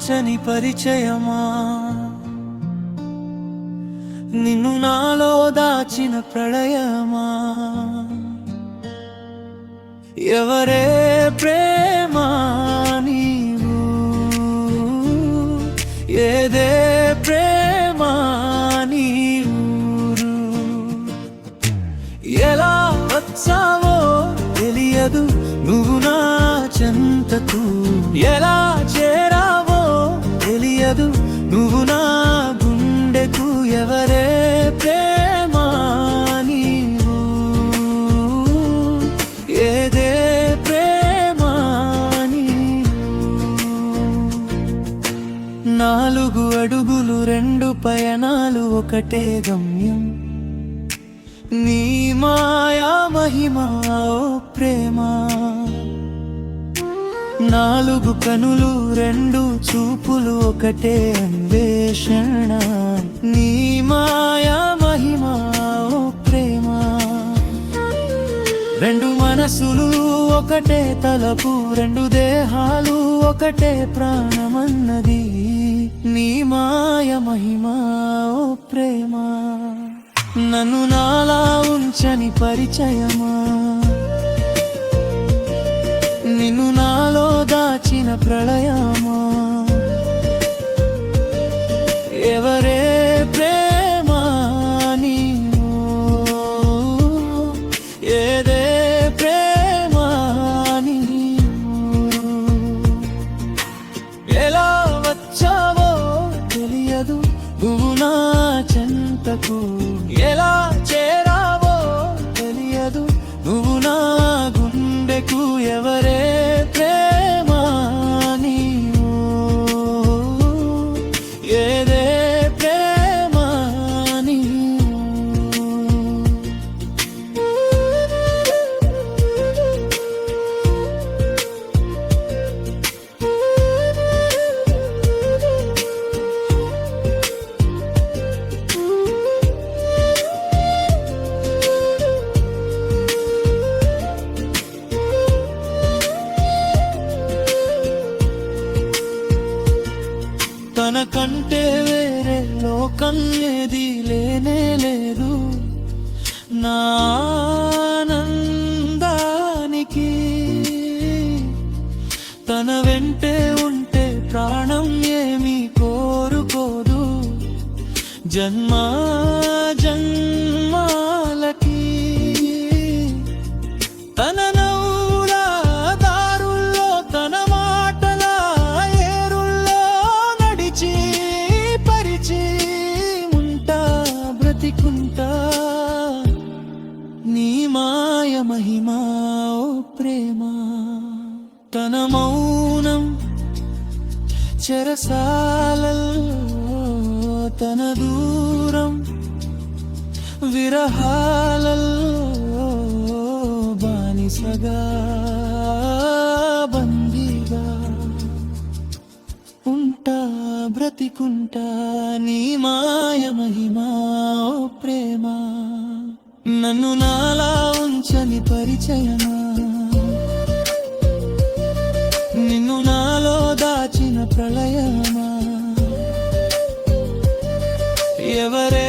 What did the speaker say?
ఉంచని పరిచయమా, నిన్ను నాలో దాచిన ప్రళయమా, ఎవరే ప్రేమ నీవు, ఏదే ప్రేమ నీరు, ఎలా వచ్చావో తెలియదు నువ్వు నా చెంతకు, ఎలా చేరావో తెలియదు నువ్వు నా గుండెకు, ఎవరే ప్రేమ నీవు, ఏదే ప్రేమ నీవు. 4 అడుగులు 2 పయనాలు ఒకటే గమ్యం, నీ మాయా మహిమా ఓ ప్రేమ. 4 కనులు 2 చూపులు ఒకటే అన్వేషణ, నీ మాయా మహిమా ఓ ప్రేమ. 2 మనసులు ఒకటే తలపు, 2 దేహాలు ఒకటే ప్రాణమన్నది, నీ మాయ మహిమా ఓ ప్రేమ. నన్ను నాలా ఉంచని పరిచయమా, నిన్ను నాలో దాచిన ప్రళయమా, ఎవరే ప్రేమ నీవు, ఏదే ప్రేమ నీవు, ఎలా వచ్చావో తెలియదు నువ్వు నా చెంతకు, ఎలా చేరావో తెలియదు నువ్వు నా గుండెకు, ఎవరే ప్రేమ నీవు, ఏదే ప్రేమ నీవు. తన కంటే వేరే లోకం ఏది లేనే లేదు, నా ఆనందానికి తన వెంటే ఉంటే ప్రాణం ఏమీ కోరుకోదు, జన్మ జన్మాలకి. తన నవ్వుల దారుల్లో తన మాటల ఏరుల్లో నడిచి పరిచి ఉంటా బ్రతికుంటా, నీ మాయ మహిమా ఓ ప్రేమ. తన మౌనం చెరసాలలో, తన దూరం విరహాలలో, బానిసగా బందీగా ఉంటా బ్రతికుంటా, నీ మాయ మహిమా ఓ ప్రేమ. నన్ను నాలా ఉంచని పరిచయమా, నిన్ను నాలో దాచిన ప్రళయమా, ఎవరే